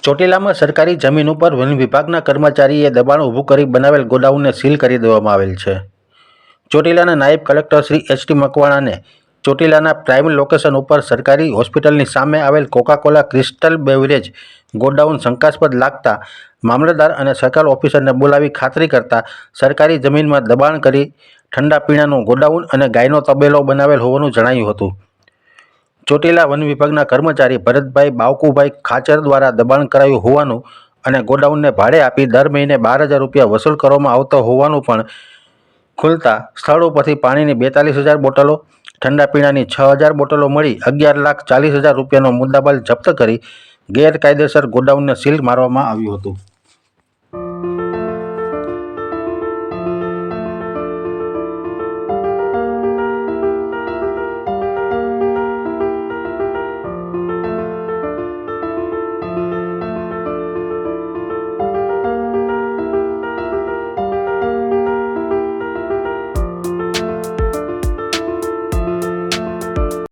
ચોટીલામાં સરકારી જમીન ઉપર વન વિભાગના કર્મચારીએ દબાણ ઊભું કરી બનાવેલ ગોડાઉનને સીલ કરી દેવામાં આવેલ છે. ચોટીલાના નાયબ કલેક્ટર શ્રી એચ.ટી. મકવાણાને ચોટીલાના પ્રાઇમ લોકેશન ઉપર સરકારી હોસ્પિટલની સામે આવેલ કોકા-કોલા ક્રિસ્ટલ બેવરેજ ગોડાઉન શંકાસ્પદ લાગતા મામલતદાર અને સર્કલ ઓફિસરને બોલાવી ખાતરી કરતા સરકારી જમીનમાં દબાણ કરી ઠંડા પીણાનું ગોડાઉન અને ગાયનો તબેલો બનાવેલ હોવાનું જણાયું હતું. ચોટીલા વન વિભાગના કર્મચારી ભરતભાઈ બાવકુભાઈ ખાચર દ્વારા દબાણ કરાયું હોવાનું અને ગોડાઉનને ભાડે આપી દર મહિને 12,000 રૂપિયા વસૂલ કરવામાં આવતો હોવાનું પણ ખુલતા સ્થળ ઉપરથી પાણીની 42,000 બોટલો, ઠંડા પીણાની 6,000 બોટલો મળી 11,40,000 રૂપિયાનો મુદ્દામાલ જપ્ત કરી ગેરકાયદેસર ગોડાઉનને સીલ મારવામાં આવ્યું હતું.